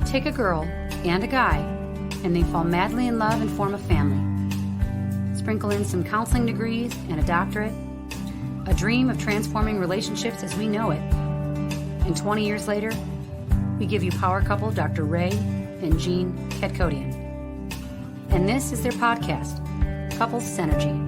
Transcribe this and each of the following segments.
Take a girl and a guy, and they fall madly in love and form a family. Sprinkle in some counseling degrees and a doctorate, a dream of transforming relationships as we know it. And 20 years later, we give you power couple Dr. Ray and Jean Ketkodian. And this is their podcast, Couples Synergy.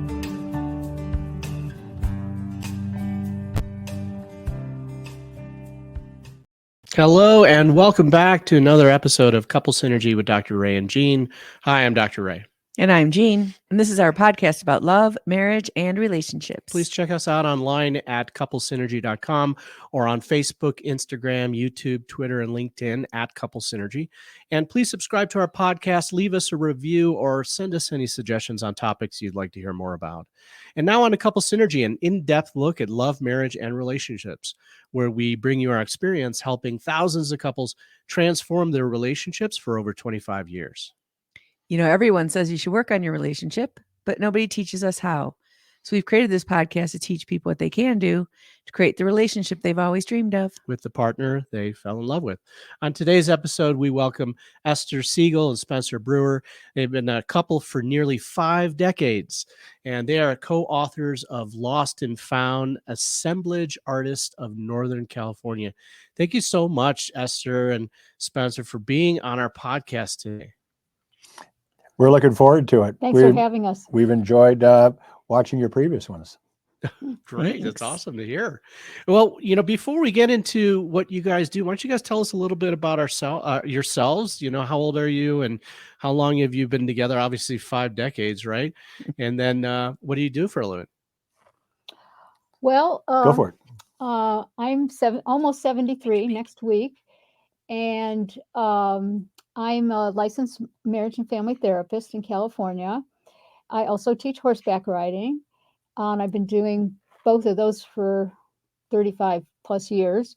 Hello, and welcome back to another episode of Couple Synergy with Dr. Ray and Jean. Hi, I'm Dr. Ray. And I'm Jean, and this is our podcast about love, marriage, and relationships. Please check us out online at couplesynergy.com or on Facebook, Instagram, YouTube, Twitter, and LinkedIn at Couple Synergy. And please subscribe to our podcast, leave us a review, or send us any suggestions on topics you'd like to hear more about. And now on to Couple Synergy, an in-depth look at love, marriage, and relationships, where we bring you our experience helping thousands of couples transform their relationships for over 25 years. You know, everyone says you should work on your relationship, but nobody teaches us how. So we've created this podcast to teach people what they can do to create the relationship they've always dreamed of with the partner they fell in love with. On today's episode, we welcome Esther Siegel and Spencer Brewer. They've been a couple for nearly 5 decades, and they are co-authors of Lost and Found, Assemblage Artist of Northern California. Thank you so much, Esther and Spencer, for being on our podcast today. We're looking forward to it. Thanks for having us. We've enjoyed watching your previous ones. Great. Thanks. That's awesome to hear. Well, you know, before we get into what you guys do, why don't you guys tell us a little bit about yourselves? You know, how old are you and how long have you been together? Obviously 5 decades, right? And then what do you do for a living? Well, Go for it. I'm almost 73 next week. And I'm a licensed marriage and family therapist in California. I also teach horseback riding, and I've been doing both of those for 35 plus years.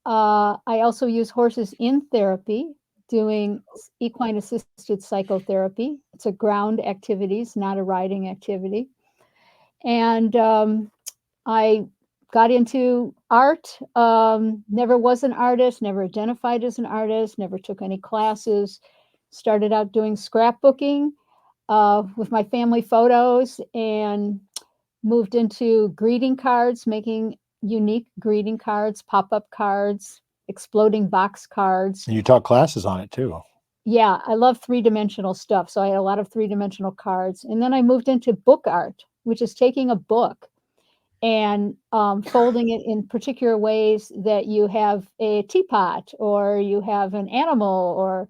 I also use horses in therapy, doing equine assisted psychotherapy. It's a ground activity, it's not a riding activity. And I got into art, never was an artist, never identified as an artist, never took any classes, started out doing scrapbooking with my family photos and moved into greeting cards, making unique greeting cards, pop-up cards, exploding box cards. And you taught classes on it too. Yeah, I love 3-dimensional stuff. So I had a lot of 3-dimensional cards. And then I moved into book art, which is taking a book and folding it in particular ways that you have a teapot or you have an animal,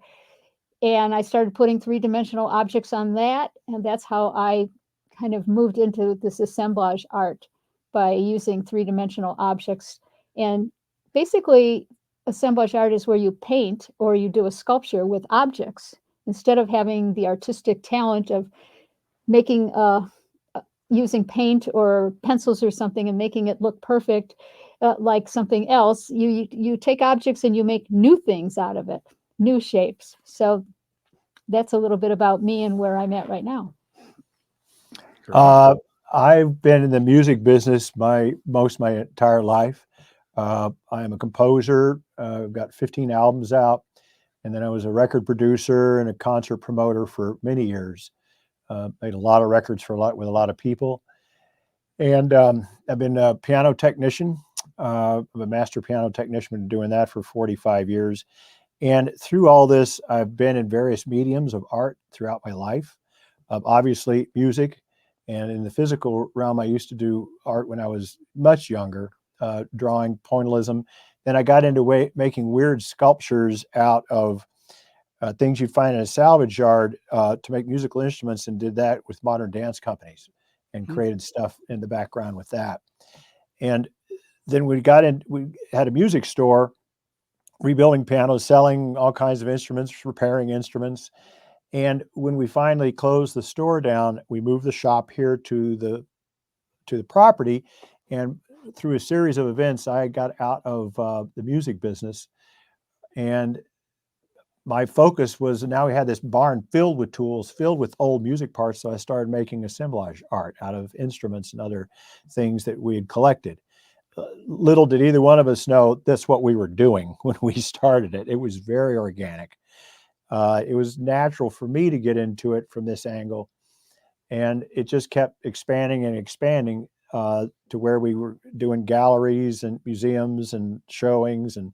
and I started putting 3-dimensional objects on that. And that's how I kind of moved into this assemblage art, by using 3-dimensional objects. And basically assemblage art is where you paint or you do a sculpture with objects instead of having the artistic talent of making using paint or pencils or something and making it look perfect like something else. You take objects and you make new things out of it, new shapes. So that's a little bit about me and where I'm at right now. I've been in the music business my entire life. I am a composer. I've got 15 albums out, and then I was a record producer and a concert promoter for many years. Made a lot of records with a lot of people. And I've been a piano technician. I'm a master piano technician, been doing that for 45 years. And through all this, I've been in various mediums of art throughout my life. Obviously music, and in the physical realm, I used to do art when I was much younger, drawing, pointillism. Then I got into making weird sculptures out of things you'd find in a salvage yard to make musical instruments, and did that with modern dance companies and created stuff in the background with that. And then we had a music store, rebuilding pianos, selling all kinds of instruments, repairing instruments. And when we finally closed the store down, we moved the shop here to the property. And through a series of events, I got out of the music business. And my focus was, now we had this barn filled with tools, filled with old music parts. So I started making assemblage art out of instruments and other things that we had collected. little did either one of us know that's what we were doing when we started it. It was very organic. It was natural for me to get into it from this angle. And it just kept expanding and expanding to where we were doing galleries and museums and showings and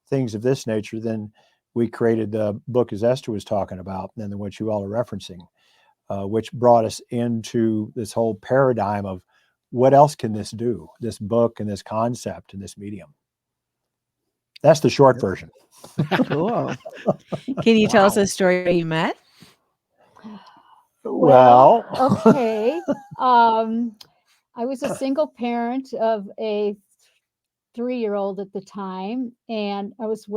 things of this nature. Then we created the book, as Esther was talking about, and then what you all are referencing, which brought us into this whole paradigm of what else can this do, this book and this concept and this medium. That's the short version. Cool. Can you tell us a story how you met? Well, okay. I was a single parent of a 3-year-old at the time, and I was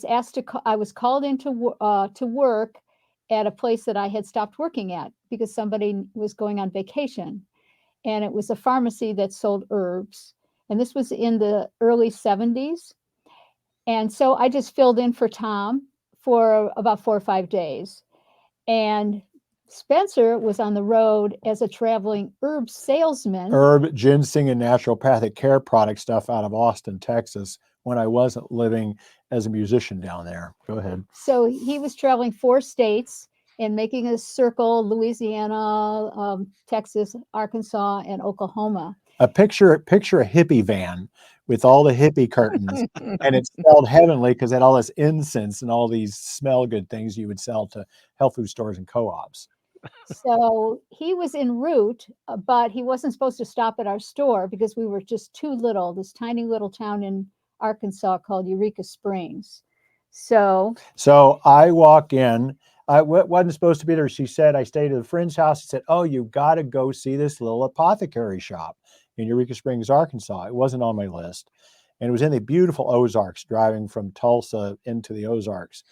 asked to. I was called into to work at a place that I had stopped working at because somebody was going on vacation, and it was a pharmacy that sold herbs, and this was in the early 70s, and so I just filled in for Tom for about 4 or 5 days, and Spencer was on the road as a traveling herb salesman. Herb, ginseng, and naturopathic care product stuff out of Austin, Texas, when I wasn't living as a musician down there. Go ahead. So he was traveling 4 states and making a circle: Louisiana, Texas, Arkansas, and Oklahoma. Picture a hippie van with all the hippie curtains, and it smelled heavenly because it had all this incense and all these smell good things you would sell to health food stores and co-ops. So he was en route, but he wasn't supposed to stop at our store because we were just too little, this tiny little town in Arkansas called Eureka Springs. So I walk in. I wasn't supposed to be there. She said, I stayed at a friend's house. She said, oh, you got to go see this little apothecary shop in Eureka Springs, Arkansas. It wasn't on my list. And it was in the beautiful Ozarks, driving from Tulsa into the Ozarks.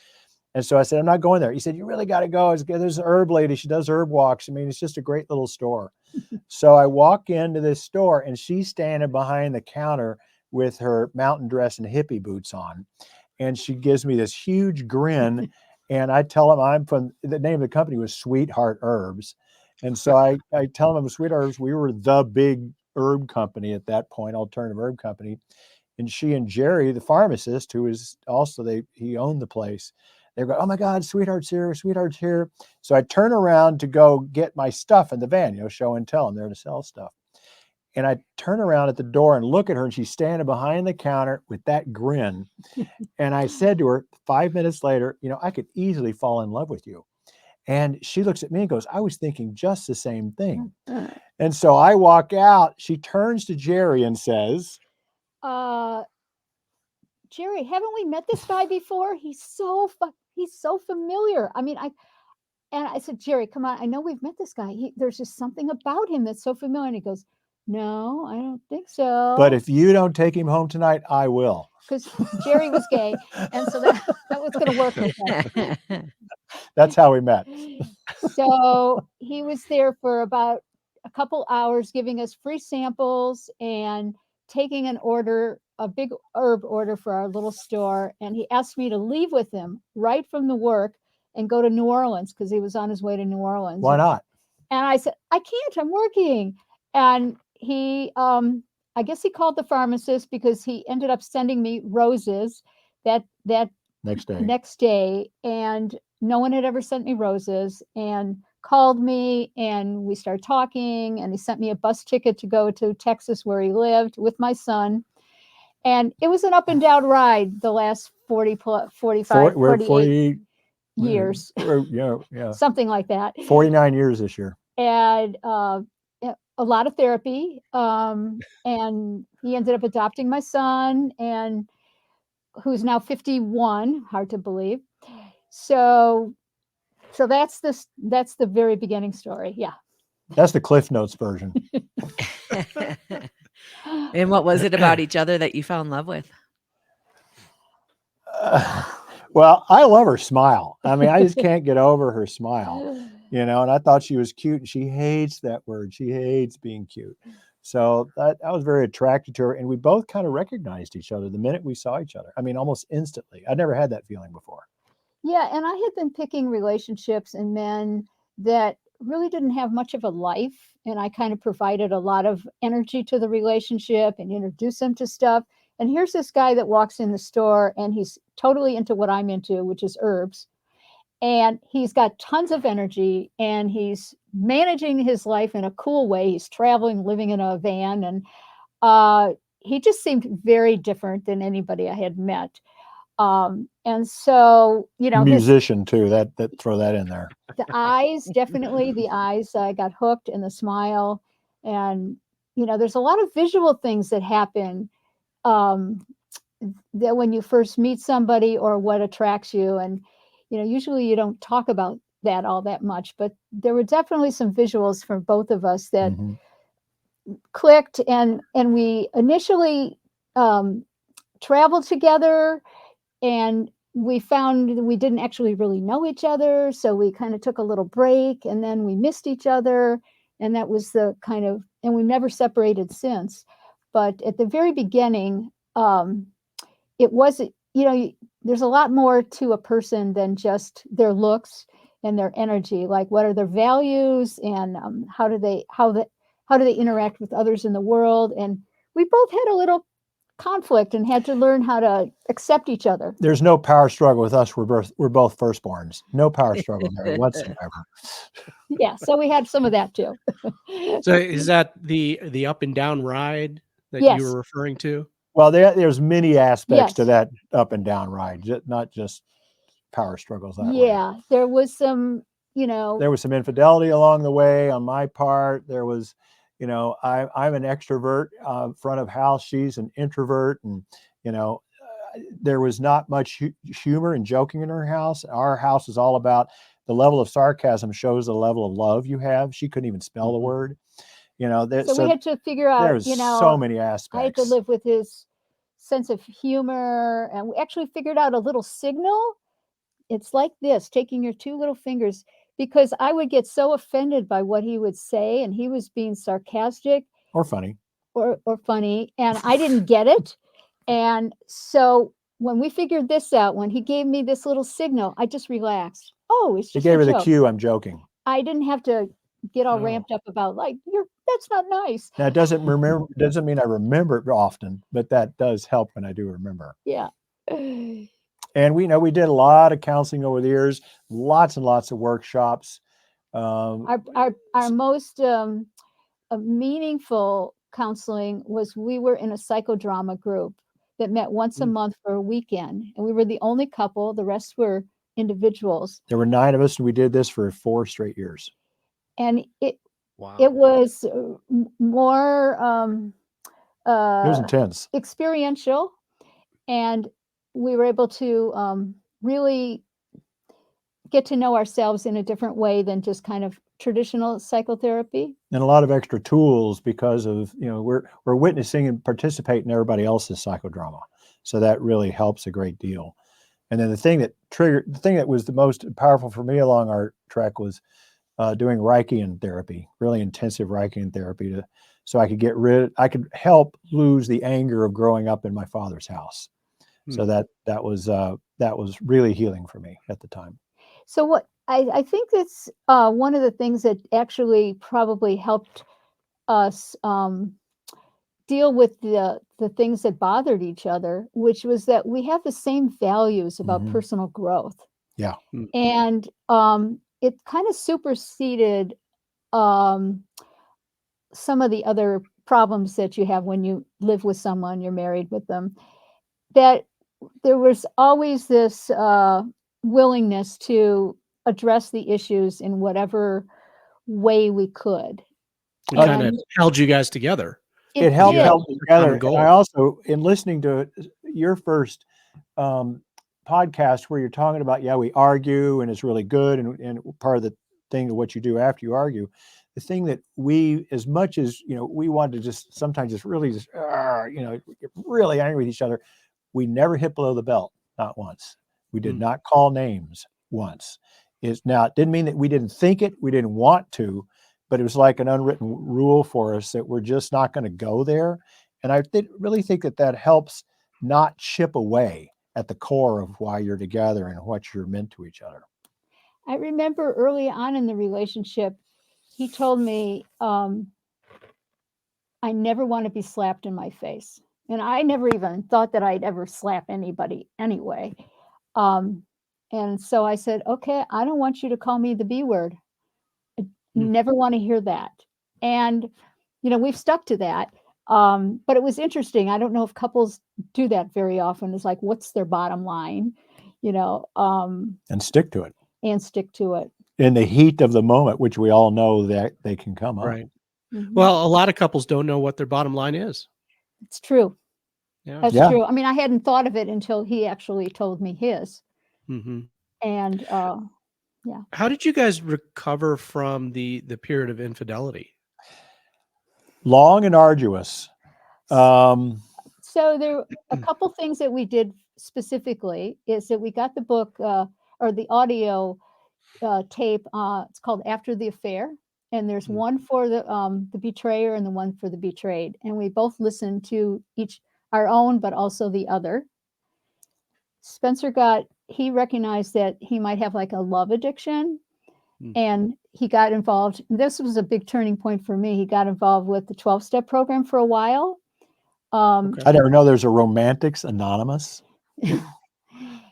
And so I said, I'm not going there. He said, you really got to go. There's an herb lady. She does herb walks. I mean, it's just a great little store. So I walk into this store, and she's standing behind the counter with her mountain dress and hippie boots on. And she gives me this huge grin. And I tell him the name of the company was Sweetheart Herbs. And so I tell him I'm Sweetheart Herbs. We were the big herb company at that point, alternative herb company. And she and Jerry, the pharmacist, who is also, he owned the place, they go, oh my God, Sweetheart's here, Sweetheart's here. So I turn around to go get my stuff in the van, show and tell. I'm there to sell stuff. And I turn around at the door and look at her, and she's standing behind the counter with that grin. And I said to her 5 minutes later, I could easily fall in love with you. And she looks at me and goes, I was thinking just the same thing. And so I walk out. She turns to Jerry and says, Jerry, haven't we met this guy before? He's so familiar. I mean, I said, Jerry, come on. I know we've met this guy. There's just something about him that's so familiar. And he goes, no, I don't think so. But if you don't take him home tonight, I will. Because Jerry was gay. And so that was going to work with him. That's how we met. So he was there for about a couple hours, giving us free samples and taking a big herb order for our little store. And he asked me to leave with him right from the work and go to New Orleans because he was on his way to New Orleans. Why not? And I said, I can't, I'm working. And he, I guess he called the pharmacist because he ended up sending me roses that next day. And no one had ever sent me roses, and called me, and we started talking, and he sent me a bus ticket to go to Texas where he lived with my son. And it was an up and down ride the last 48 years. Yeah. Something like that. 49 years this year. And a lot of therapy. And he ended up adopting my son, and who's now 51, hard to believe. So that's the very beginning story. Yeah. That's the Cliff Notes version. And what was it about each other that you fell in love with? Well, I love her smile. I mean, I just can't get over her smile, and I thought she was cute, and she hates that word. She hates being cute. So I was very attracted to her, and we both kind of recognized each other the minute we saw each other. I mean, almost instantly. I'd never had that feeling before. Yeah. And I had been picking relationships and men that really didn't have much of a life, and I kind of provided a lot of energy to the relationship and introduced them to stuff. And here's this guy that walks in the store and he's totally into what I'm into, which is herbs. And he's got tons of energy and he's managing his life in a cool way. He's traveling, living in a van, and he just seemed very different than anybody I had met. And so, you know, Musician too. That throw that in there. the eyes, definitely the eyes, I got hooked, and the smile. And, you know, there's a lot of visual things that happen um, that when you first meet somebody or what attracts you. And, you know, usually you don't talk about that all that much, but there were definitely some visuals for both of us that Mhm. clicked. And we initially traveled together, and we found that we didn't actually really know each other. So we kind of took a little break, and then we missed each other. And that was the kind of, and we never separated since. But at the very beginning, it wasn't, you know, there's a lot more to a person than just their looks and their energy. Like, what are their values, and how do they interact with others in the world? And we both had a little conflict and had to learn how to accept each other. There's no power struggle with us. We're both firstborns. No power struggle there whatsoever. Yeah, so we had some of that too. So is that the up and down ride that Yes. you were referring to? Well, there's many aspects to Yes. that up and down ride, not just power struggles that way. Yeah, there was some, you know, There was some infidelity along the way on my part. There was, you know, I'm an extrovert, front of house. She's an introvert, and you know, there was not much humor and joking in her house. Our house is all about the level of sarcasm shows the level of love you have. She couldn't even spell the word. You know, so we had to figure out, there's you know, so many I had aspects. to live with his sense of humor, and we actually figured out a little signal. It's like this, taking your two little fingers, because I would get so offended by what he would say, and he was being sarcastic Or funny. or funny, and I didn't get it. And so when we figured this out, when he gave me this little signal, I just relaxed. Oh, it's He just gave a her the joke. cue. I'm joking. I didn't have to get all Oh. ramped up about, like, that's not nice. Now, it doesn't mean I remember it often, but that does help when I do remember. Yeah. And we did a lot of counseling over the years, lots and lots of workshops. Our most meaningful counseling was, we were in a psychodrama group that met once a month for a weekend, and we were the only couple. The rest were individuals, There were 9 of us, and we did this for 4 straight years. and it Wow. was more It was intense. experiential, and we were able to really get to know ourselves in a different way than just kind of traditional psychotherapy. And a lot of extra tools because of, we're witnessing and participating in everybody else's psychodrama. So that really helps a great deal. And then the thing that was the most powerful for me along our trek was doing Reichian therapy, really intensive Reichian therapy, so I could help lose the anger of growing up in my father's house. So that was really healing for me at the time. So what I think that's one of the things that actually probably helped us deal with the things that bothered each other, which was that we have the same values about personal growth. Yeah. And it kind of superseded some of the other problems that you have when you live with someone, you're married with them, that there was always this willingness to address the issues in whatever way we could. It kind of held you guys together. It helped together. And I also, in listening to your first podcast where you're talking about, we argue and it's really good, and part of the thing of what you do after you argue, the thing that we, as much as we wanted to just sometimes get really angry with each other, we never hit below the belt, not once. We did not call names once. It didn't mean that we didn't think it, we didn't want to, but it was like an unwritten rule for us that we're just not going to go there. And I really think that helps not chip away at the core of why you're together and what you're meant to each other. I remember early on in the relationship, he told me, I never want to be slapped in my face. And I never even thought that I'd ever slap anybody anyway. And so I said, okay, I don't want you to call me the B word. I never want to hear that. And, we've stuck to that. But it was interesting. I don't know if couples do that very often. It's like, what's their bottom line, And stick to it. and stick to it. In the heat of the moment, which we all know that they can come up. Right. Mhm. Well, a lot of couples don't know what their bottom line is. It's true. Yeah. That's Yeah. true. I mean, I hadn't thought of it until he actually told me his. Hmm. And How did you guys recover from the period of infidelity? Long and arduous. so there a couple things that we did specifically is that we got the book or the audio tape. It's called After the Affair, and there's one for the betrayer and the one for the betrayed, and we both listened to each our own, but also the other. Spencer he recognized that he might have like a love addiction, and he got involved. This was a big turning point for me. He got involved with the 12-step program for a while. Okay. I never know there's a Romantics Anonymous.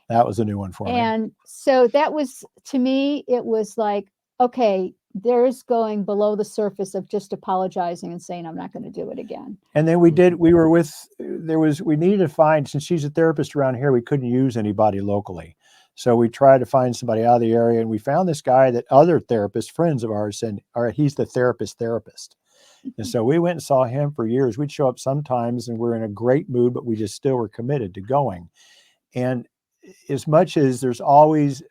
That was a new one for me. And so that was, to me, it was like, okay, there's going below the surface of just apologizing and saying, I'm not going to do it again. And then we needed to find, since she's a therapist around here, we couldn't use anybody locally. So we tried to find somebody out of the area, and we found this guy that other therapists, friends of ours, said, all right, he's the therapist. And so we went and saw him for years. We'd show up sometimes and we're in a great mood, but we just still were committed to going. And as much as there's always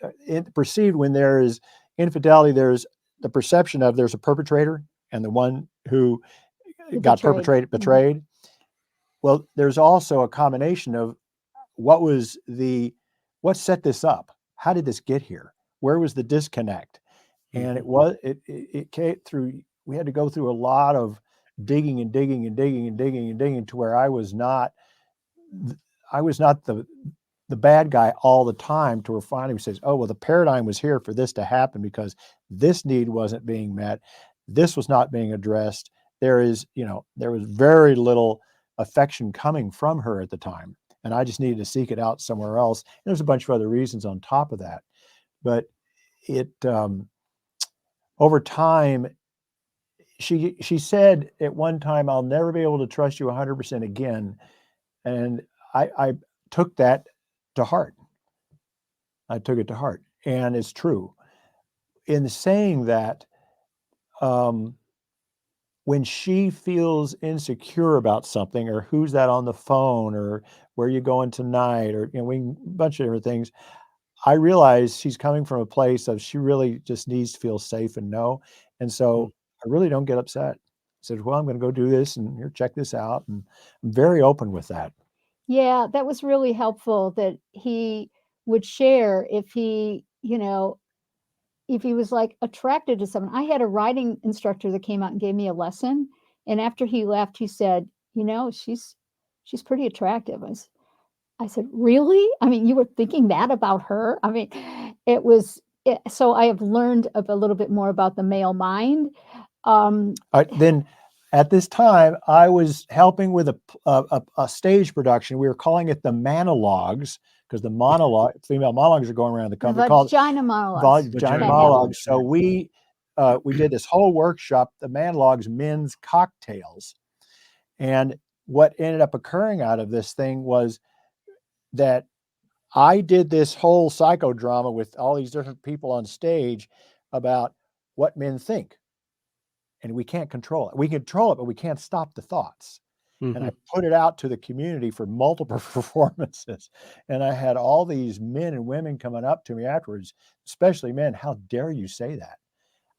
perceived when there is infidelity, there's the perception of there's a perpetrator and the one who got betrayed. Mm-hmm. Well, there's also a combination of what set this up? How did this get here? Where was the disconnect? And it came through, we had to go through a lot of digging to where I was not the bad guy all the time, to where finally he says, oh, well, the paradigm was here for this to happen because this need wasn't being met. This was not being addressed. There was very little affection coming from her at the time. And I just needed to seek it out somewhere else. And there's a bunch of other reasons on top of that. But it, over time, she said at one time, I'll never be able to trust you 100% again. And I took that to heart. I took it to heart. And it's true. In saying that, when she feels insecure about something, or who's that on the phone, or where you going tonight, or a bunch of different things, I realize she's coming from a place of she really just needs to feel safe and know. And so I really don't get upset. I said, well, I'm going to go do this and here, check this out. And I'm very open with that. Yeah, that was really helpful that he would share if he, if he was like attracted to someone. I had a writing instructor that came out and gave me a lesson. And after he left, he said, she's pretty attractive. I said, really? I mean, you were thinking that about her? I mean, so I have learned a little bit more about the male mind. Then at this time, I was helping with a stage production. We were calling it the Monologues, because the female monologues are going around the country. Vagina monologues. Vagina monologues. So we did this whole workshop, the Monologues Men's Cocktails. And what ended up occurring out of this thing was that I did this whole psychodrama with all these different people on stage about what men think. And we can't control it. We control it, but we can't stop the thoughts. And I put it out to the community for multiple performances. And I had all these men and women coming up to me afterwards, especially men. How dare you say that?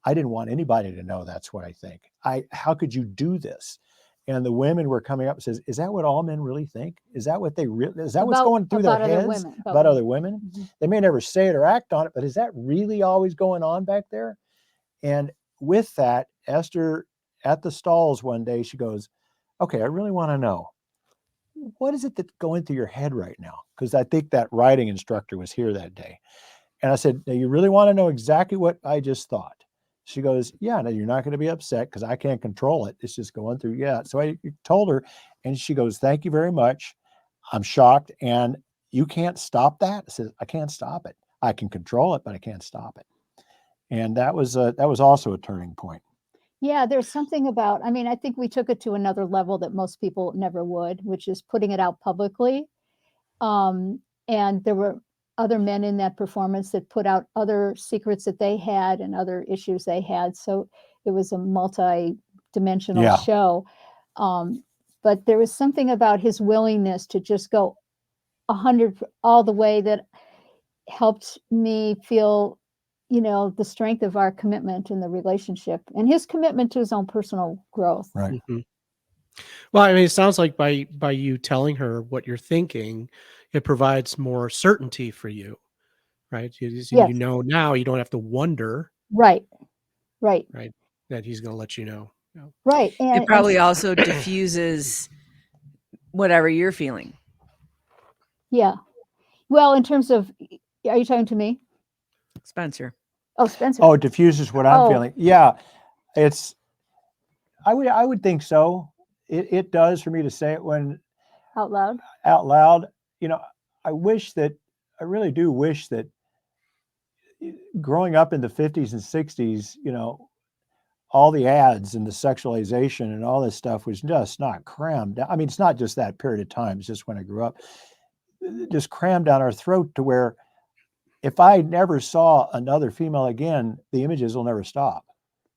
I didn't want anybody to know that's what I think. How could you do this? And the women were coming up and says, is that what all men really think? Is that what what's going through their heads about other women? Mm-hmm. They may never say it or act on it, but is that really always going on back there? And with that, Esther, at the stalls one day, she goes, okay, I really want to know, what is it that's going through your head right now? Because I think that writing instructor was here that day. And I said, now you really want to know exactly what I just thought? She goes, yeah, no, you're not going to be upset because I can't control it. It's just going through. Yeah. So I told her, and she goes, thank you very much. I'm shocked. And you can't stop that? I said, I can't stop it. I can control it, but I can't stop it. And that was also a turning point. Yeah, there's something about, I mean, I think we took it to another level that most people never would, which is putting it out publicly. And there were other men in that performance that put out other secrets that they had and other issues they had. So it was a multi-dimensional Yeah. show. But there was something about his willingness to just go 100 all the way that helped me feel, the strength of our commitment in the relationship and his commitment to his own personal growth. Right. Mhm. Well, I mean, it sounds like by you telling her what you're thinking, it provides more certainty for you, right? Yes. Now you don't have to wonder, Right. right, that he's going to let you know. Yeah. Right. It probably also diffuses whatever you're feeling. Yeah. Well, in terms of, are you talking to me? Spencer. Oh, Spencer. Oh, it diffuses what I'm Oh. feeling. Yeah. I would think so. It does for me to say it when Out loud. I really do wish that growing up in the 50s and 60s, all the ads and the sexualization and all this stuff was just not crammed. I mean, it's not just that period of time. It's just when I grew up, just crammed down our throat to where if I never saw another female again, the images will never stop.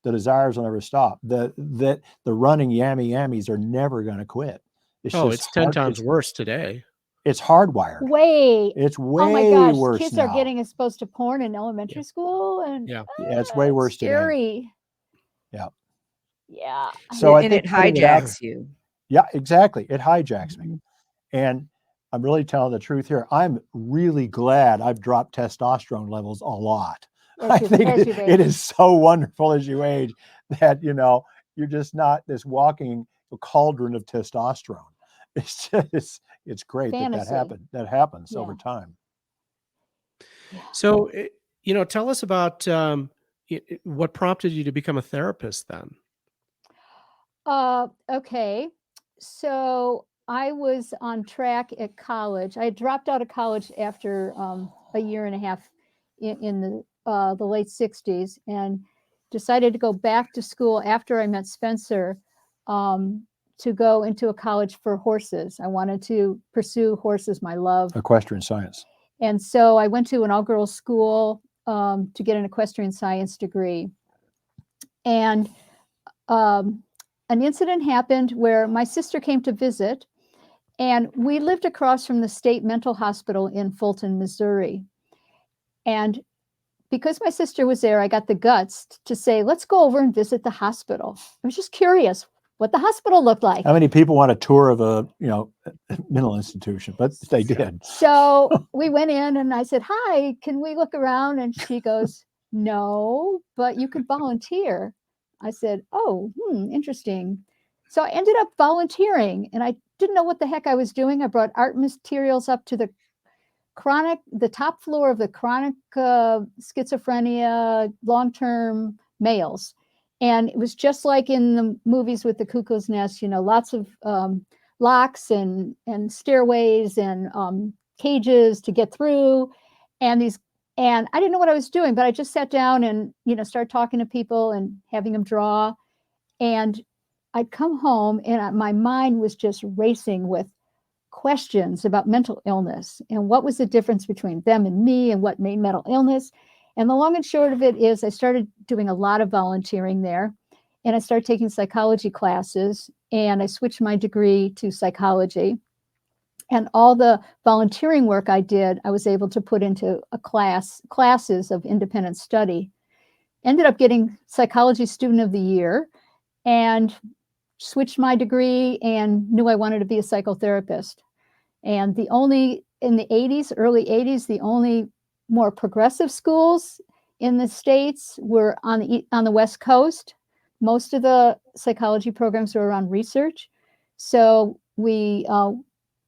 The desires will never stop. The running yammies are never going to quit. It's 10 times worse today. It's hardwired. Oh It's my gosh, worse kids now. are getting exposed to porn in elementary school, and Yeah. It's way worse today. scary. Yeah. Yeah. So I And think it putting it out- hijacks you. Yeah, exactly. It hijacks me. And I'm really telling the truth here. I'm really glad I've dropped testosterone levels a lot. I think it is so wonderful as you age that, you're just not this walking cauldron of testosterone. It's great Fantasy. that happens Yeah. over time. Yeah. So, tell us about what prompted you to become a therapist then? Okay. So I was on track at college. I dropped out of college after a year and a half in the late 60s, and decided to go back to school after I met Spencer, to go into a college for horses. I wanted to pursue horses, my love. Equestrian science. And so I went to an all-girls school to get an equestrian science degree. And an incident happened where my sister came to visit, and we lived across from the state mental hospital in Fulton, Missouri. And because my sister was there, I got the guts to say, let's go over and visit the hospital. I was just curious what the hospital looked like. How many people want a tour of a mental institution? But they did. So we went in, and I said, hi, can we look around? And she goes, no, but you could volunteer. I said, oh, interesting. So I ended up volunteering, and I didn't know what the heck I was doing. I brought art materials up to the top floor of the chronic schizophrenia long-term males. And it was just like in the movies with the Cuckoo's Nest, lots of locks and stairways and cages to get through. And I didn't know what I was doing, but I just sat down and, started talking to people and having them draw. And I'd come home, and my mind was just racing with questions about mental illness and what was the difference between them and me and what made mental illness. And the long and short of it is I started doing a lot of volunteering there, and I started taking psychology classes, and I switched my degree to psychology. And all the volunteering work I did, I was able to put into classes of independent study. Ended up getting Psychology Student of the Year, and switched my degree and knew I wanted to be a psychotherapist. And in the 80s, early 80s, the only more progressive schools in the States were on the West Coast. Most of the psychology programs were around research. So we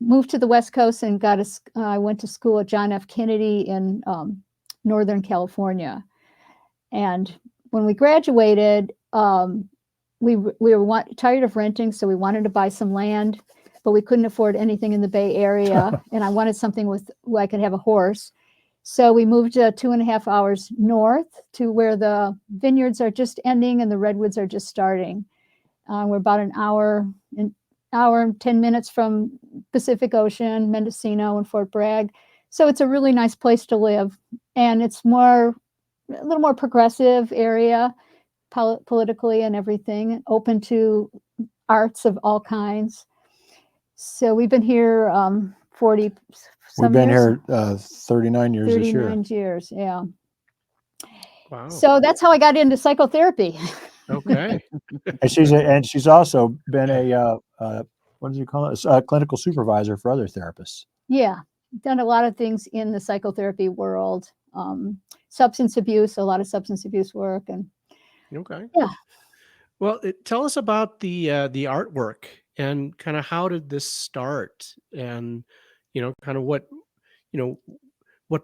moved to the West Coast and I went to school at John F. Kennedy in Northern California. And when we graduated, we were tired of renting, so we wanted to buy some land, but we couldn't afford anything in the Bay Area, and I wanted something where I could have a horse. So we moved 2.5 hours north to where the vineyards are just ending and the redwoods are just starting. We're about an hour and 10 minutes from Pacific Ocean, Mendocino, and Fort Bragg. So it's a really nice place to live, and it's a little more progressive area politically and everything, open to arts of all kinds. So we've been here 40 some We've been years. here 39 years this year. 39 years, yeah. Wow. So that's how I got into psychotherapy. Okay. And she's also been a what do you call it? A clinical supervisor for other therapists. Yeah, done a lot of things in the psychotherapy world. Substance abuse, a lot of substance abuse work, and Okay. yeah. Well, tell us about the artwork and kind of how did this start, and kind of what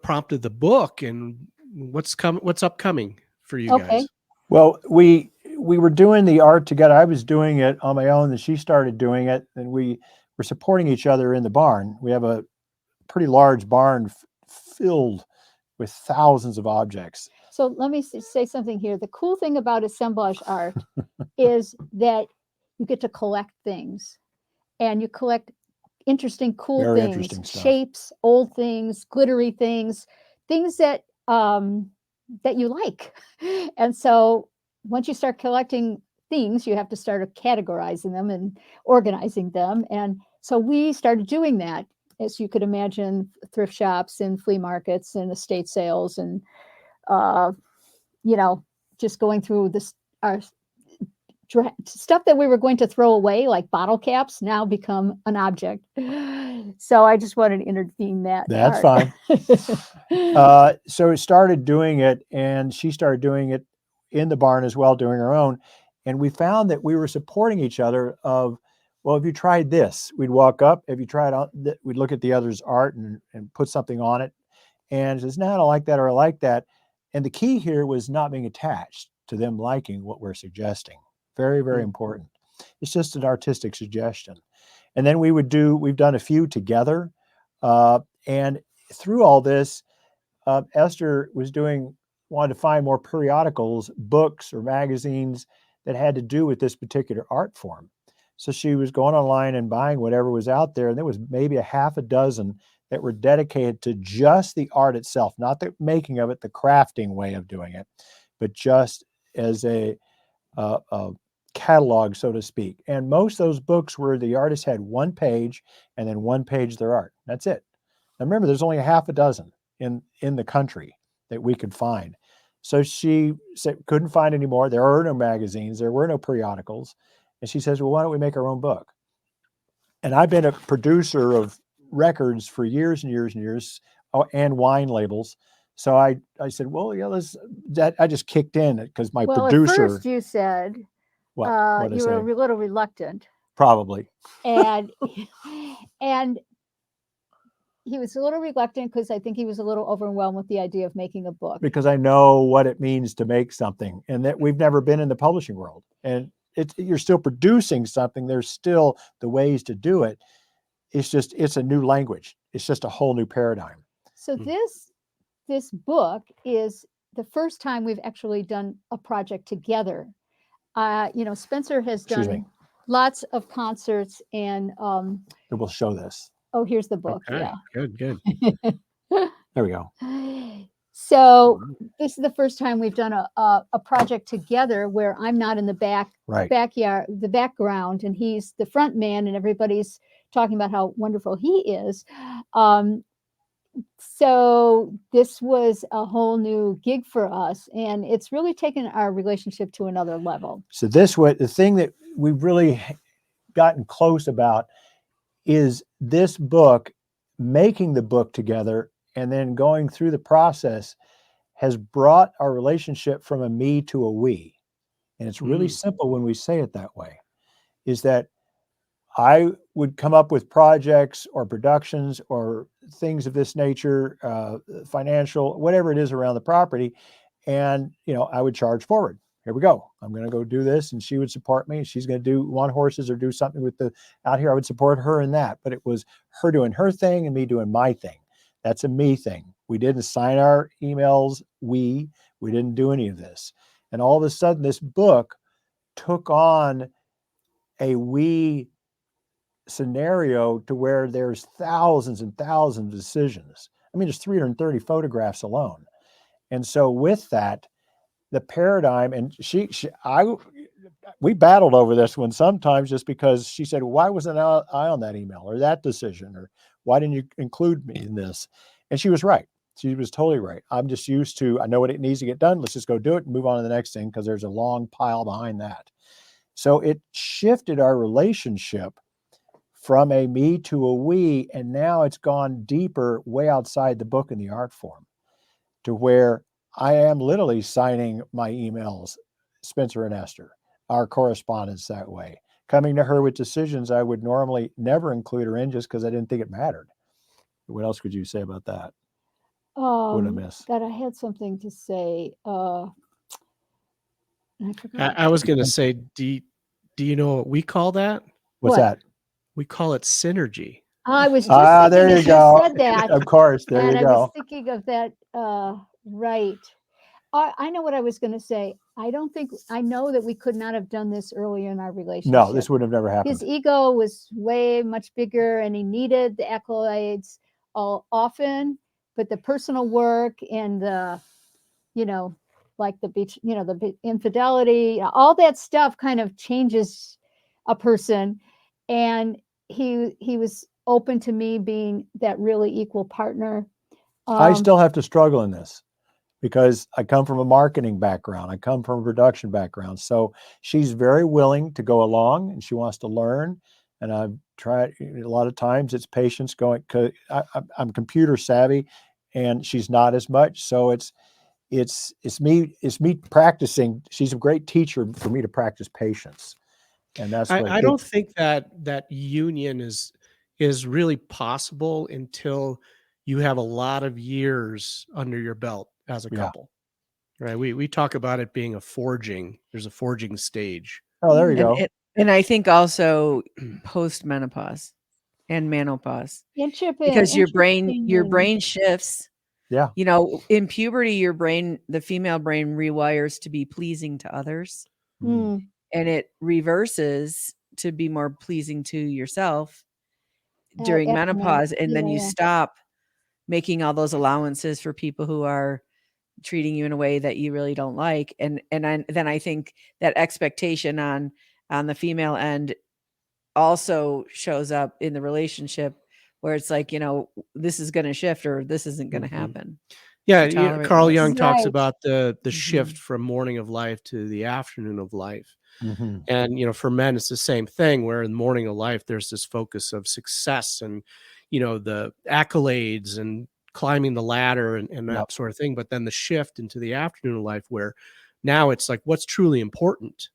prompted the book and what's upcoming for you Okay. guys. Well, we were doing the art together. I was doing it on my own, and she started doing it, and we were supporting each other in the barn. We have a pretty large barn filled with thousands of objects. So let me say something here. The cool thing about assemblage art is that you get to collect things, and you collect interesting, cool Very things, interesting stuff. shapes, old things, glittery things that that you like. And so once you start collecting things, you have to start categorizing them and organizing them. And so we started doing that, as you could imagine, thrift shops and flea markets and estate sales, and just going through our stuff that we were going to throw away, like bottle caps, now become an object. So I just wanted to intervene that. That's part. fine. So we started doing it, and she started doing it in the barn as well, doing her own. And we found that we were supporting each other of, well, have you tried this? We'd walk up, have you tried out? We'd look at the other's art and put something on it. And it says, no, I don't like that, or I like that. And the key here was not being attached to them liking what we're suggesting. Very, very important. It's just an artistic suggestion. And then we've done a few together. And through all this, Esther wanted to find more periodicals, books or magazines that had to do with this particular art form. So she was going online and buying whatever was out there. And there was maybe a half a dozen that were dedicated to just the art itself, not the making of it, the crafting way of doing it, but just as a catalog, so to speak. And most of those books were the artist had one page and then one page their art. That's it. Now remember, there's only a half a dozen in the country that we could find. So she said, couldn't find any more. There are no magazines. There were no periodicals. And she says, well, why don't we make our own book? And I've been a producer of records for years and years and years, and wine labels. So I said, well, yeah, I just kicked in because my producer. At first you said what you were a little reluctant. Probably. And he was a little reluctant because I think he was a little overwhelmed with the idea of making a book. Because I know what it means to make something, and that we've never been in the publishing world. And you're still producing something. There's still the ways to do it. It's a new language. It's just a whole new paradigm. So this book is the first time we've actually done a project together. Spencer has done lots of concerts, and we'll show this. Oh, here's the book. Okay. Yeah. Good. There we go. So this is the first time we've done a project together where I'm not in the backyard, the background, and he's the front man, and everybody's talking about how wonderful he is. So this was a whole new gig for us, and it's really taken our relationship to another level. So the thing that we've really gotten close about is this book, making the book together and then going through the process has brought our relationship from a me to a we. And it's really simple when we say it that way, is that I would come up with projects or productions or things of this nature, financial, whatever it is around the property. And, I would charge forward. Here we go. I'm going to go do this. And she would support me. She's going to want horses or do something with out here. I would support her in that. But it was her doing her thing and me doing my thing. That's a me thing. We didn't sign our emails. We didn't do any of this. And all of a sudden, this book took on a we scenario to where there's thousands and thousands of decisions. I mean, there's 330 photographs alone. And so with that, the paradigm, and we battled over this one sometimes just because she said, why wasn't I on that email or that decision? Or why didn't you include me in this? And she was right. She was totally right. I'm just used to, I know what it needs to get done. Let's just go do it and move on to the next thing because there's a long pile behind that. So it shifted our relationship from a me to a we, and now it's gone deeper, way outside the book and the art form, to where I am literally signing my emails, Spencer and Esther, our correspondence that way, coming to her with decisions I would normally never include her in just because I didn't think it mattered. What else could you say about that? What did I miss? God, I had something to say. I forgot. I was going to say, do you know what we call that? What's What? that? We call it synergy. I was just thinking there you as go. said that. Of course, there And you I go. was thinking of that, right. I know what I was going to say. I know that we could not have done this earlier in our relationship. No, this would have never happened. His ego was way much bigger and he needed the accolades all often, but the personal work and the, like the infidelity, all that stuff kind of changes a person. And he was open to me being that really equal partner. I still have to struggle in this because I come from a marketing background. I come from a production background. So she's very willing to go along and she wants to learn. And I've tried a lot of times it's patience going, cause I'm computer savvy and she's not as much. So it's me practicing. She's a great teacher for me to practice patience. And that's what I don't think that union is really possible until you have a lot of years under your belt as a couple, right? We talk about it being there's a forging stage. Oh, there you go. And I think also post-menopause and menopause, because your brain shifts. Yeah. In puberty, the female brain rewires to be pleasing to others. Mm. And it reverses to be more pleasing to yourself during menopause. And then you stop making all those allowances for people who are treating you in a way that you really don't like. And then I think that expectation on the female end also shows up in the relationship where it's like, this is going to shift or this isn't going to happen. Yeah. Carl Jung talks Right. about the shift from morning of life to the afternoon of life. Mm-hmm. And, for men, it's the same thing where in the morning of life, there's this focus of success and, the accolades and climbing the ladder and that sort of thing. But then the shift into the afternoon of life where now it's like, what's truly important,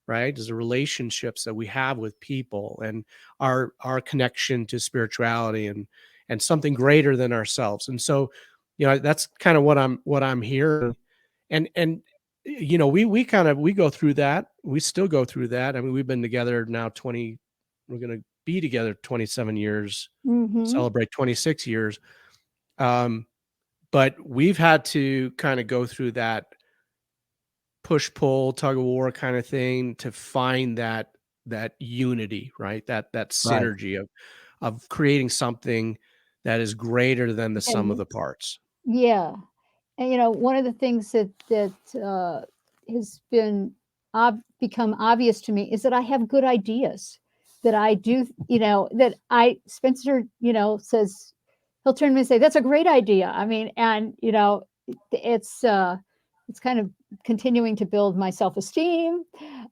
right? Is the relationships that we have with people and our connection to spirituality and something greater than ourselves. And so, that's kind of what I'm hearing. And we go through that. We still go through that. I mean, we've been together now we're going to be together 27 years, celebrate 26 years. But we've had to kind of go through that push pull, tug of war kind of thing to find that unity, right? That synergy of creating something that is greater than the sum of the parts. Yeah. And, one of the things that has been become obvious to me is that I have good ideas, that I do, Spencer, says, he'll turn to me and say, that's a great idea. I mean, and, it's kind of continuing to build my self-esteem,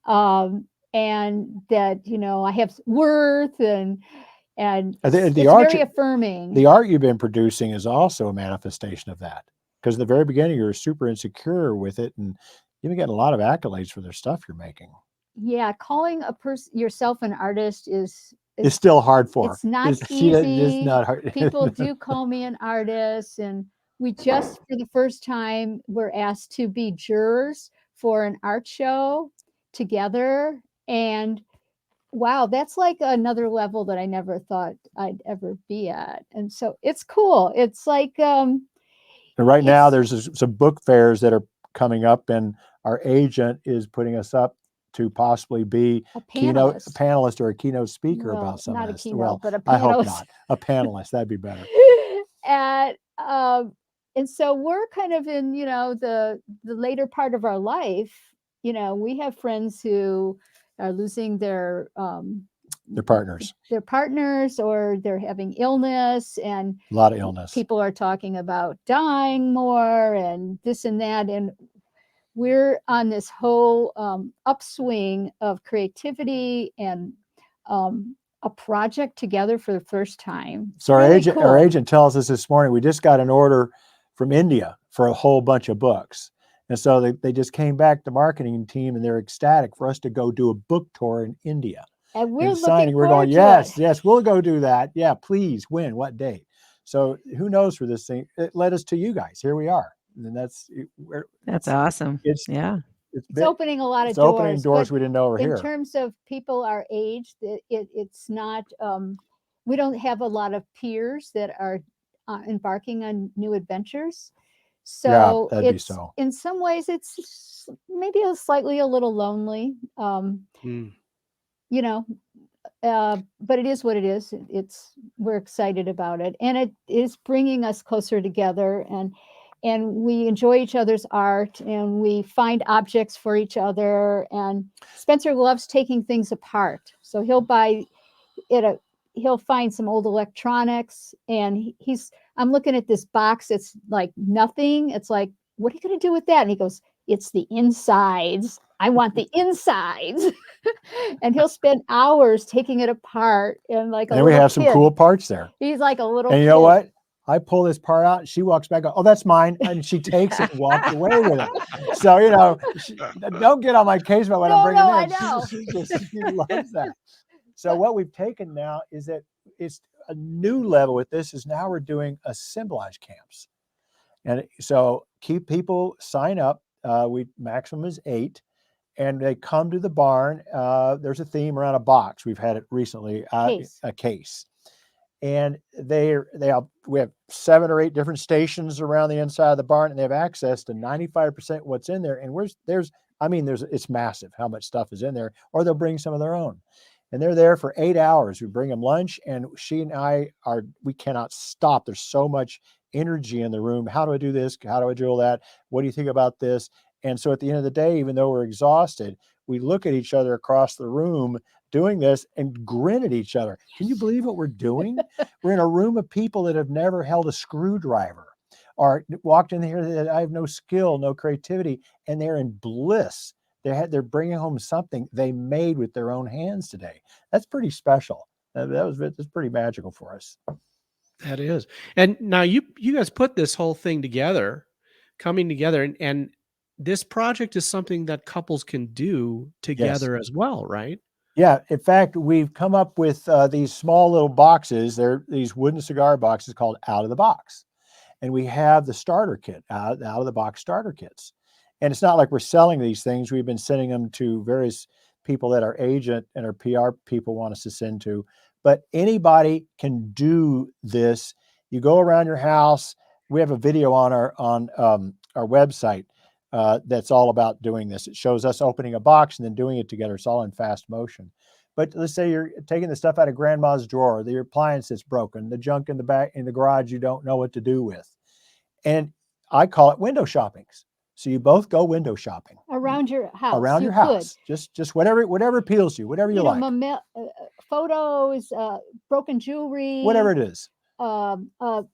and that, I have worth and it's very affirming. The art you've been producing is also a manifestation of that. Because in the very beginning, you were super insecure with it, and you've been getting a lot of accolades for the stuff you're making. Yeah, calling yourself an artist is it's still hard for her. It's not easy. It's not hard. People do call me an artist, and we just for the first time were asked to be jurors for an art show together, and wow, that's like another level that I never thought I'd ever be at. And so it's cool. It's like And right now it's there's some book fairs that are coming up, and our agent is putting us up to possibly be a a panelist. panelist or a keynote speaker Well, about some not of a this. keynote, Well, but a I hope panelist. not. A panelist, that'd be better. And and so we're kind of in, you know, the later part of our life. You know, we have friends who are losing their partners. their partners, or they're having illness, and A lot of illness. people are talking about dying more and this and that, and we're on this whole upswing of creativity and a project together for the first time. It's So really our cool. agent tells us this morning, we just got an order from India for a whole bunch of books. And so they just came back, the marketing team, and they're ecstatic for us to go do a book tour in India. And we're And looking signing, we're forward going, to yes, it. yes, we'll go do that. Yeah, please. When? What date? So who knows for this thing? It led us to you guys. Here we are. And that's awesome. It's It's opening a lot of it's opening doors but we didn't know were in here. terms of people our age, it's not we don't have a lot of peers that are embarking on new adventures. So that'd be it's so. in some ways it's maybe slightly a little lonely. You know, but it is what it is. We're excited about it, and it is bringing us closer together, and we enjoy each other's art, and we find objects for each other. And Spencer loves taking things apart, so he'll buy it. He'll find some old electronics, and I'm looking at this box. It's like nothing. It's like, what are you going to do with that? And he goes, it's the insides. I want the insides. And he'll spend hours taking it apart. And like a and we little have some kid. cool parts there. He's like a little And you kid. know what? I pull this part out, she walks back, oh, that's mine. And she takes it and walks away with it. So, you know, don't get on my case about what I'm bringing in. I know. She loves that. So what we've taken now is that it's a new level with this is now we're doing assemblage camps. And so keep people sign up. Maximum is 8. And they come to the barn. There's a theme around a box. We've had it recently, a case. And we have 7 or 8 different stations around the inside of the barn, and they have access to 95% what's in there. And it's massive how much stuff is in there, or they'll bring some of their own. And they're there for 8 hours. We bring them lunch, and she and we cannot stop. There's so much energy in the room. How do I do this? How do I do all that? What do you think about this? And so at the end of the day, even though we're exhausted, we look at each other across the room doing this and grin at each other. Can you believe what we're doing? We're in a room of people that have never held a screwdriver or walked in here that I have no skill, no creativity, and they're in bliss. They're bringing home something they made with their own hands today. That's pretty special. That's pretty magical for us. That is. And now you guys put this whole thing together, coming together, and this project is something that couples can do together as well, right? Yeah. In fact, we've come up with these small little boxes. They're these wooden cigar boxes called Out of the Box. And we have the starter kit, out of the box starter kits. And it's not like we're selling these things. We've been sending them to various people that our agent and our PR people want us to send to. But anybody can do this. You go around your house. We have a video on our website that's all about doing this. It shows us opening a box and then doing it together. It's all in fast motion. But let's say you're taking the stuff out of grandma's drawer, the appliance that's broken, the junk in the back in the garage you don't know what to do with. And I call it window shoppings. So you both go window shopping around your house. Around your house. Just whatever appeals to you, whatever you like. Photos, broken jewelry, whatever it is. An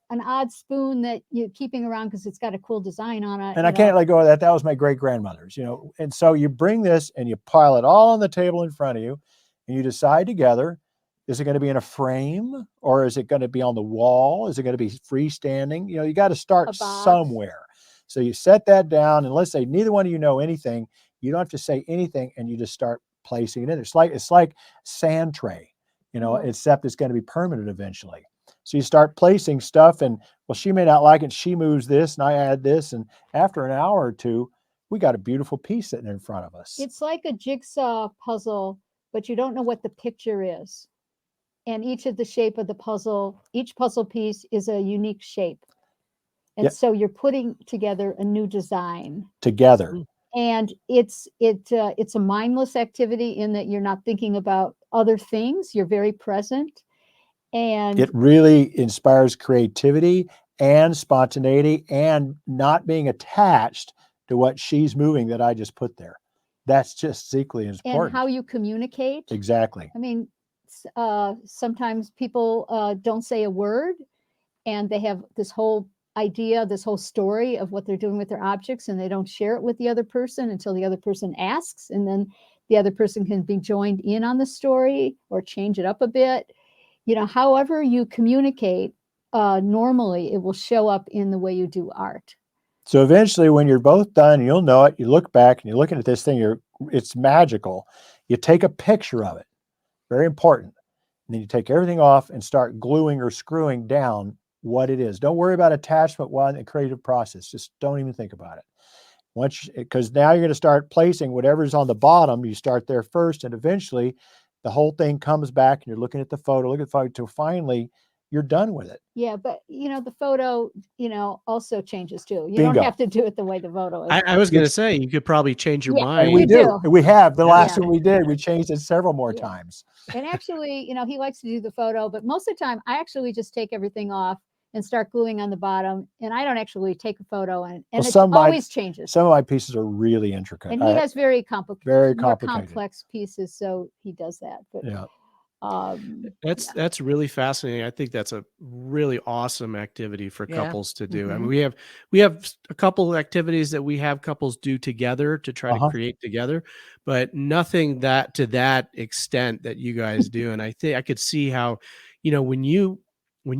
odd spoon that you're keeping around because it's got a cool design on it. And I can't let go of that. That was my great grandmother's, And so you bring this and you pile it all on the table in front of you, and you decide together, is it going to be in a frame, or is it going to be on the wall? Is it going to be freestanding? You got to start somewhere. So you set that down, and let's say neither one of you know anything. You don't have to say anything, and you just start placing it in. It's like sand tray, except it's going to be permanent eventually. So you start placing stuff, and well, she may not like it. She moves this and I add this. And after an hour or two, we got a beautiful piece sitting in front of us. It's like a jigsaw puzzle, but you don't know what the picture is. And each of the shape of the puzzle, each puzzle piece is a unique shape. And Yep. so you're putting together a new design. Together. And it's a mindless activity in that you're not thinking about other things. You're very present. And it really inspires creativity and spontaneity and not being attached to what she's moving that I just put there. That's just equally as important. And how you communicate. Exactly. I mean, sometimes people don't say a word, and they have this whole idea, this whole story of what they're doing with their objects, and they don't share it with the other person until the other person asks, and then the other person can be joined in on the story or change it up a bit. However you communicate, normally it will show up in the way you do art. So eventually when you're both done, you'll know it. You look back and you're looking at this thing, it's magical. You take a picture of it. Very important. And then you take everything off and start gluing or screwing down what it is. Don't worry about attachment while in the creative process. Just don't even think about it. Because now you're going to start placing whatever's on the bottom. You start there first, and eventually the whole thing comes back and you're looking at the photo, until finally you're done with it. Yeah, but the photo, also changes too. You Bingo. don't have to do it the way the photo is. I was going to say, you could probably change your mind. And we do. We have. The last Yeah. one we did, we changed it several more times. And actually, he likes to do the photo, but most of the time I actually just take everything off and start gluing on the bottom. And I don't actually take a photo, and it always changes. Some of my pieces are really intricate. And he has very complicated, complex pieces, so he does that. But yeah. That's really fascinating. I think that's a really awesome activity for couples to do. I mean, we have a couple of activities that we have couples do together to try to create together, but nothing to that extent that you guys do. And I think I could see how, when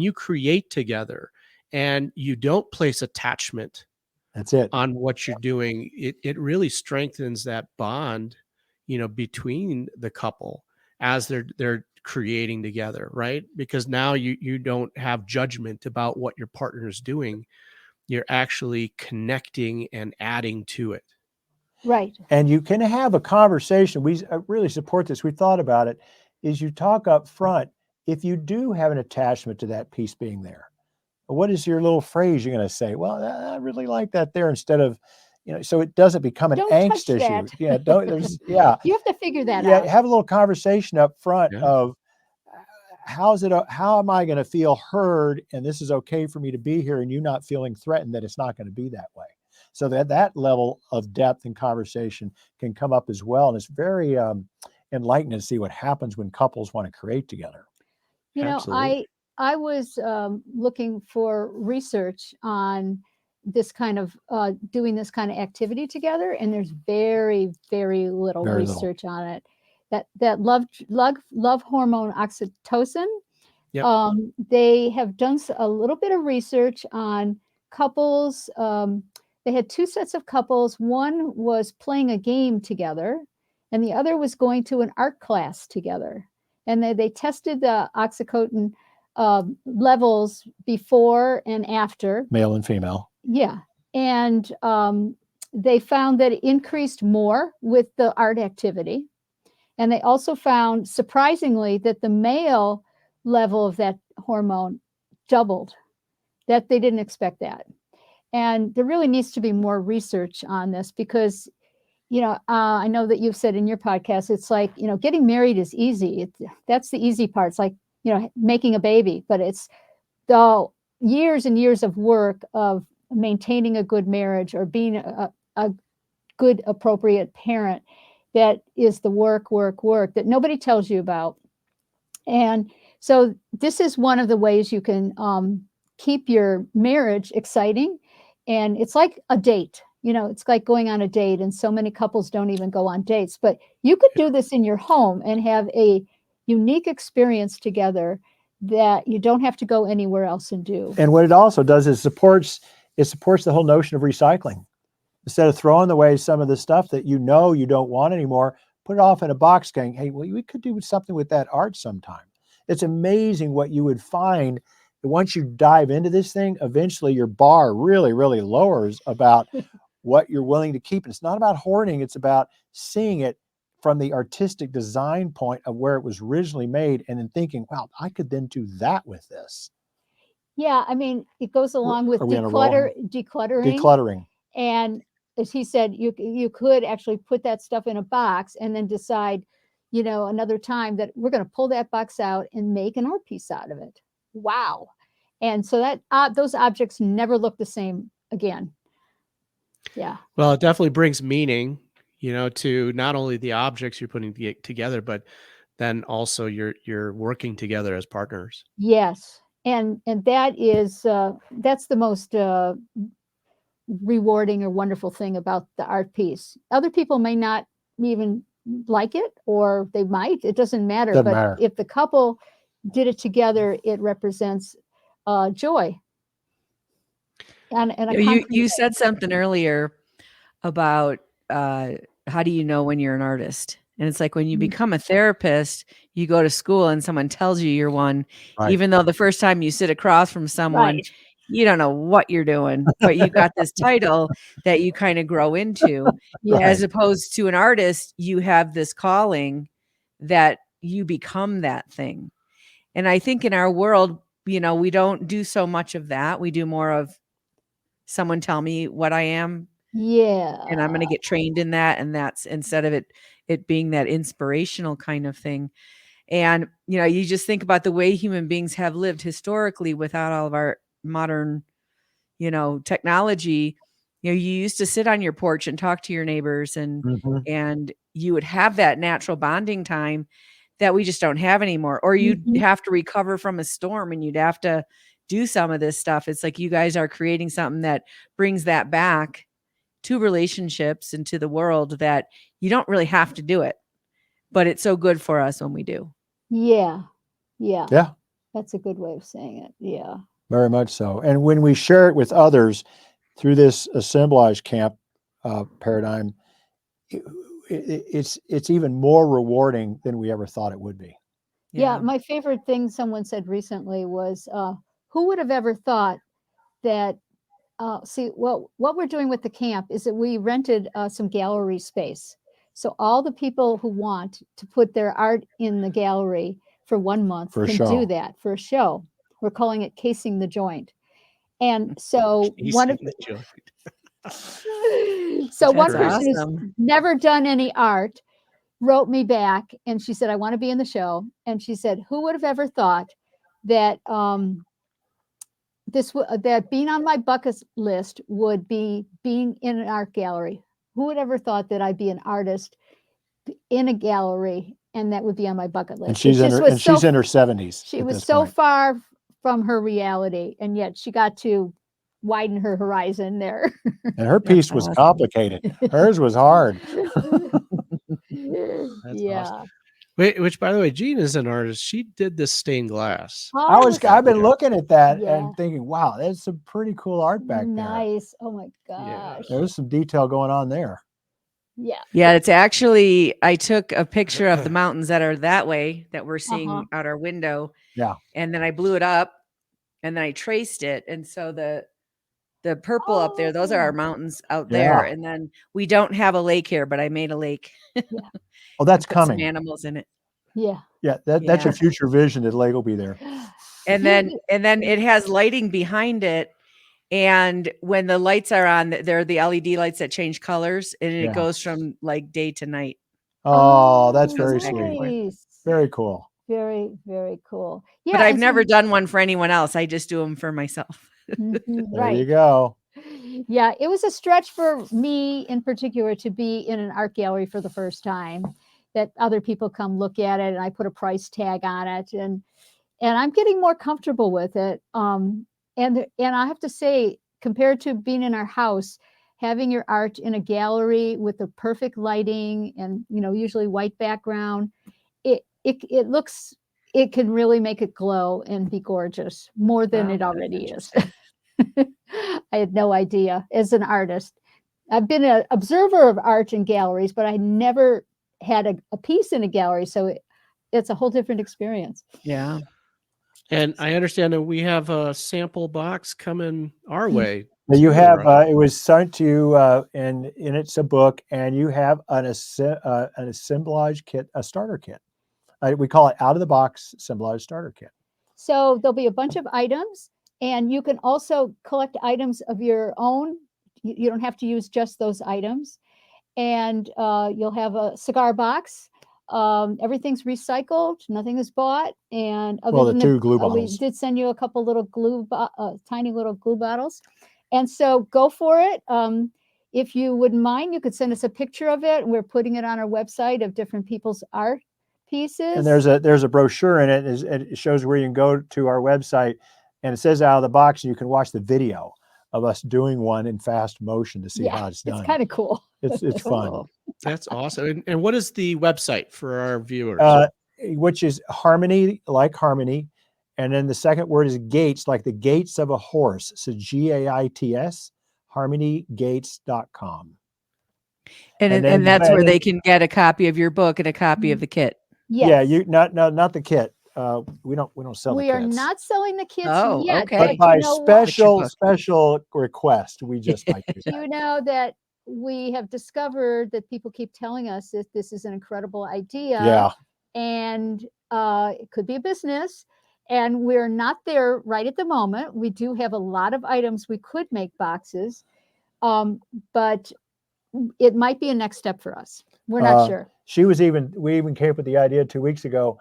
you create together and you don't place attachment, that's it, on what you're doing, it really strengthens that bond, between the couple as they're creating together, right? Because now you don't have judgment about what your partner is doing. You're actually connecting and adding to it. Right. And you can have a conversation. We really support this. We thought about it. Is you talk up front, if you do have an attachment to that piece being there, what is your little phrase you're going to say? Well, I really like that there, instead of, so it doesn't become an angst issue. Yeah. You have to figure that out. Yeah. Have a little conversation up front of how am I going to feel heard? And this is okay for me to be here, and you not feeling threatened that it's not going to be that way. So that level of depth and conversation can come up as well. And it's very enlightening to see what happens when couples want to create together. I was looking for research on this kind of doing this kind of activity together, and there's very, very little research on it. That love hormone oxytocin. Yep. They have done a little bit of research on couples. They had two sets of couples. One was playing a game together, and the other was going to an art class together. And they tested the oxytocin levels before and after. Male and female. Yeah. And they found that it increased more with the art activity. And they also found, surprisingly, that the male level of that hormone doubled, that they didn't expect that. And there really needs to be more research on this because, I know that you've said in your podcast, it's like, getting married is easy. That's the easy part. It's like, making a baby, but it's the years and years of work of maintaining a good marriage or being a good, appropriate parent. That is the work that nobody tells you about. And so this is one of the ways you can keep your marriage exciting. And it's like a date, it's like going on a date, and so many couples don't even go on dates, but you could do this in your home and have a unique experience together that you don't have to go anywhere else and do. And what it also does is supports the whole notion of recycling. Instead of throwing away some of the stuff that you don't want anymore, put it off in a box going, hey, well, we could do something with that art sometime. It's amazing what you would find once you dive into this thing, eventually your bar really, really lowers about what you're willing to keep. It's not about hoarding. It's about seeing it from the artistic design point of where it was originally made, and then thinking, wow, I could then do that with this. Yeah, I mean, it goes along with Are we on a roll? Decluttering. And as he said, you could actually put that stuff in a box and then decide, another time that we're going to pull that box out and make an art piece out of it. Wow. And so that those objects never look the same again. Yeah. Well, it definitely brings meaning, to not only the objects you're putting together, but then also you're working together as partners. Yes. And that is, that's the most rewarding or wonderful thing about the art piece. Other people may not even like it, or they might, it doesn't matter. Doesn't but matter. If the couple did it together, it represents joy. And you said something earlier about how do you know when you're an artist? And it's like when you become a therapist, you go to school and someone tells you you're one, Right. even though the first time you sit across from someone, you don't know what you're doing, but you got this title that you kind of grow into. Yeah. As opposed to an artist, you have this calling that you become that thing. And I think in our world, we don't do so much of that. We do more of someone tell me what I am. Yeah. And I'm going to get trained in that. And that's instead of it being that inspirational kind of thing. And, you just think about the way human beings have lived historically without all of our modern, technology. You used to sit on your porch and talk to your neighbors and you would have that natural bonding time that we just don't have anymore. Or you'd have to recover from a storm and you'd have to do some of this stuff. It's like you guys are creating something that brings that back to relationships and to the world, that you don't really have to do it, but it's so good for us when we do. Yeah. Yeah. That's a good way of saying it. Yeah. Very much so. And when we share it with others through this assemblage camp paradigm, it's even more rewarding than we ever thought it would be. Yeah. My favorite thing someone said recently was, who would have ever thought that, what we're doing with the camp is that we rented some gallery space. So all the people who want to put their art in the gallery for 1 month can do that for a show. We're calling it Casing the Joint. And so one person who's never done any art wrote me back and she said, I want to be in the show. And she said, who would have ever thought that that being on my bucket list would be being in an art gallery? Who would ever thought that I'd be an artist in a gallery and that would be on my bucket list? And she's in her 70s. She was so far from her reality, and yet she got to widen her horizon there. And her piece was complicated. Hers was hard. Yeah. Wait, which, by the way, Jean is an artist. She did this stained glass. I've been looking at that and thinking, wow, that's some pretty cool art back there. Nice. Oh my gosh. Yeah. There's some detail going on there. Yeah. Yeah, it's actually, I took a picture of the mountains that are that way that we're seeing out our window. Yeah. And then I blew it up and then I traced it. And so the purple up there, those are our mountains out there. And then we don't have a lake here, but I made a lake. Oh, that's coming. Some animals in it. Yeah. Yeah. That's a future vision that lake will be there. And then it has lighting behind it. And when the lights are on, they're the LED lights that change colors, and it goes from like day to night. Oh, that's very sweet. Nice. Very cool. Very, very cool. Yeah. But I've never done one for anyone else. I just do them for myself. There you go. Yeah, it was a stretch for me in particular to be in an art gallery for the first time, that other people come look at it and I put a price tag on it, and I'm getting more comfortable with it. And I have to say, compared to being in our house, having your art in a gallery with the perfect lighting and, usually white background, it can really make it glow and be gorgeous more than it already is. I had no idea as an artist. I've been an observer of art in galleries, but I never had a piece in a gallery. So it's a whole different experience. Yeah. And I understand that we have a sample box coming our way. Now you too, have right? it was sent to you, and it's a book, and you have an assemblage kit, a starter kit. We call it out of the box assemblage starter kit. So there'll be a bunch of items, and you can also collect items of your own. You don't have to use just those items. And you'll have a cigar box. Everything's recycled. Nothing is bought. And other Well, the than two glue we bottles. did send you a couple little tiny little glue bottles. And so go for it. If you wouldn't mind, you could send us a picture of it. We're putting it on our website of different people's art pieces. And there's a brochure in it. It shows where you can go to our website, and it says out of the box, and you can watch the video of us doing one in fast motion to see how it's done. It's kind of cool. It's fun. Cool. That's awesome. And what is the website for our viewers? Which is harmony, like harmony. And then the second word is gates, like the gates of a horse. So GAITS, harmonygates.com. And that's where they can get a copy of your book and a copy of the kit. Yes. Yeah, not the kit. We don't sell the kits. We are not selling the kits yet. Okay. But by special request, we just like to do that. You know that we have discovered that people keep telling us that this is an incredible idea. Yeah. And it could be a business. And we're not there right at the moment. We do have a lot of items we could make boxes. But it might be a next step for us. We're not sure. We even came up with the idea 2 weeks ago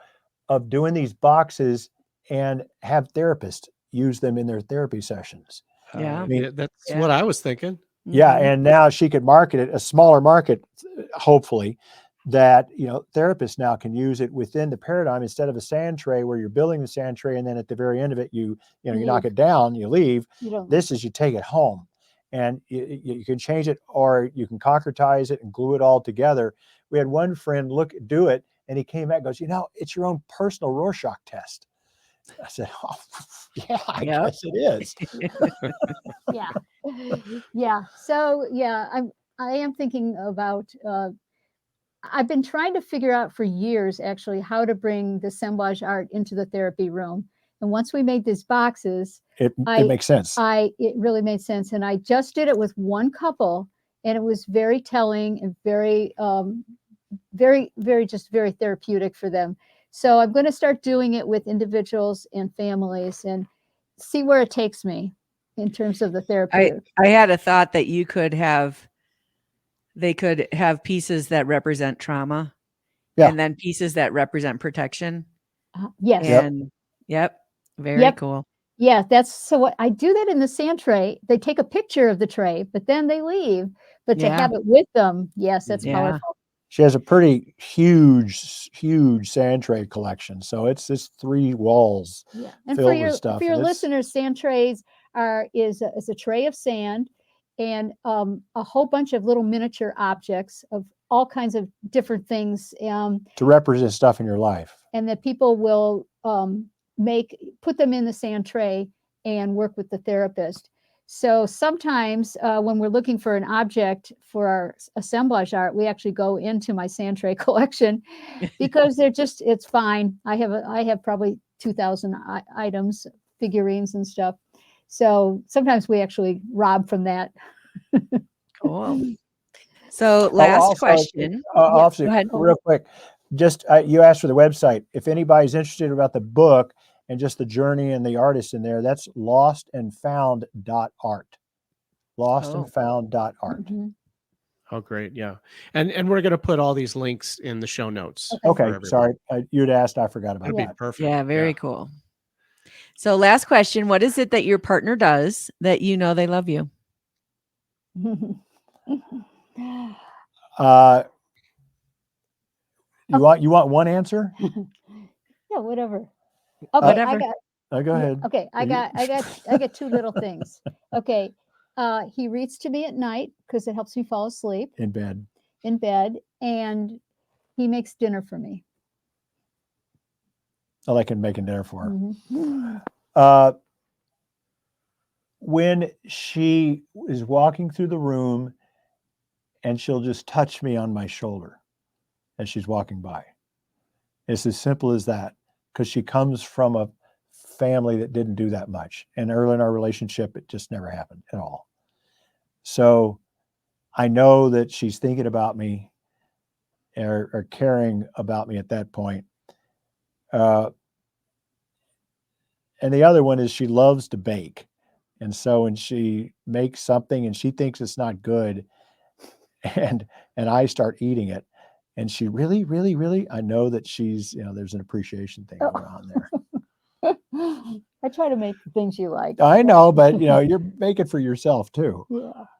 of doing these boxes and have therapists use them in their therapy sessions. Yeah. That's what I was thinking. Yeah. And now she could market it, a smaller market, hopefully, that, therapists now can use it within the paradigm instead of a sand tray where you're building the sand tray. And then at the very end of it, you knock it down, you leave. This is you take it home. And you can change it, or you can concretize it and glue it all together. We had one friend do it, and he came back and goes, it's your own personal Rorschach test. I said, oh, yeah, I guess it is. Yeah. Yeah. So, I am thinking about, I've been trying to figure out for years, actually, how to bring the assemblage art into the therapy room. And once we made these boxes, it makes sense. It really made sense. And I just did it with one couple, and it was very telling and very, just very therapeutic for them. So I'm going to start doing it with individuals and families and see where it takes me in terms of the therapy. I had a thought that they could have pieces that represent trauma, and then pieces that represent protection. Yes. And very cool. Yeah, so what I do that in the sand tray. They take a picture of the tray, but then they leave. But to have it with them, yes, that's powerful. She has a pretty huge sand tray collection. So it's 3 walls filled with stuff. For your listeners, sand trays is a tray of sand and a whole bunch of little miniature objects of all kinds of different things. To represent stuff in your life. And that people will put them in the sand tray and work with the therapist. So sometimes when we're looking for an object for our assemblage art, we actually go into my sand tray collection because it's fine. I have probably 2,000 items, figurines and stuff. So sometimes we actually rob from that. Cool. So last question. Go ahead. Real quick. Just you asked for the website. If anybody's interested about the book and just the journey and the artist in there, that's lostandfound.art. Lostandfound.art. Mm-hmm. Oh, great. Yeah. And we're going to put all these links in the show notes. Okay. Sorry. You'd asked. I forgot about that. That'd be perfect. Yeah. Very cool. So last question. What is it that your partner does that they love you? You want one answer? Yeah, whatever. Okay, whatever. Go ahead. Okay, I got 2 little things. Okay, he reads to me at night because it helps me fall asleep in bed, and he makes dinner for me. I like him making dinner for her. Mm-hmm. When she is walking through the room, and she'll just touch me on my shoulder as she's walking by. It's as simple as that, because she comes from a family that didn't do that much. And early in our relationship, it just never happened at all. So I know that she's thinking about me or caring about me at that point. And the other one is she loves to bake. And so when she makes something and she thinks it's not good, and I start eating it, and she really, really, really, I know that she's, there's an appreciation thing going on there. I try to make the things you like. I know, but you're making for yourself too.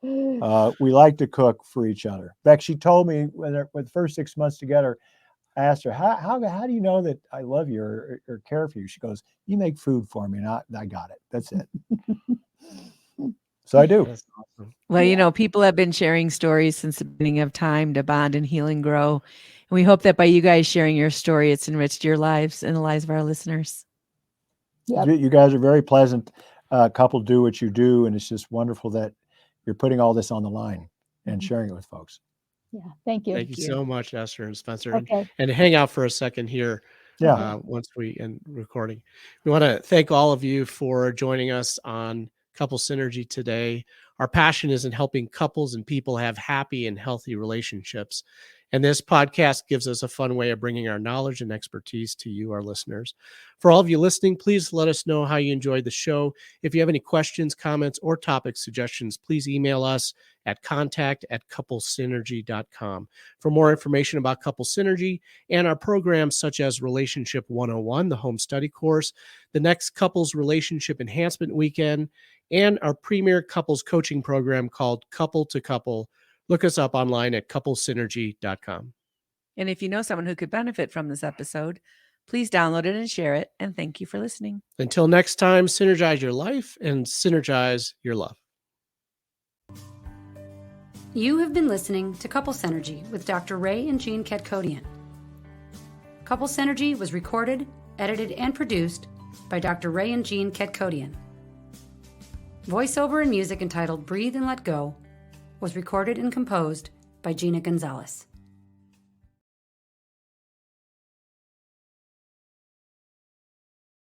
Yeah. We like to cook for each other. In fact, she told me with the first 6 months together, I asked her, how do you know that I love you or care for you? She goes, you make food for me, and I got it. That's it. So I do. That's awesome. Well, people have been sharing stories since the beginning of time to bond and heal and grow. And we hope that by you guys sharing your story, it's enriched your lives and the lives of our listeners. Yep. You guys are very pleasant couple, do what you do. And it's just wonderful that you're putting all this on the line and sharing it with folks. Yeah. Thank you. Thank you so much, Esther and Spencer. Okay. And hang out for a second here. Yeah. Once we end recording, we want to thank all of you for joining us on Couple Synergy today. Our passion is in helping couples and people have happy and healthy relationships. And this podcast gives us a fun way of bringing our knowledge and expertise to you, our listeners. For all of you listening, please let us know how you enjoyed the show. If you have any questions, comments, or topic suggestions, please email us at contact@couplesynergy.com. For more information about Couple Synergy and our programs such as Relationship 101, the home study course, the next Couples Relationship Enhancement Weekend, and our premier couples coaching program called Couple to Couple, look us up online at couplesynergy.com. And if you know someone who could benefit from this episode, please download it and share it. And thank you for listening. Until next time, synergize your life and synergize your love. You have been listening to Couple Synergy with Dr. Ray and Jean Ketkodian. Couple Synergy was recorded, edited, and produced by Dr. Ray and Jean Ketkodian. Voiceover and music entitled Breathe and Let Go was recorded and composed by Gina Gonzalez.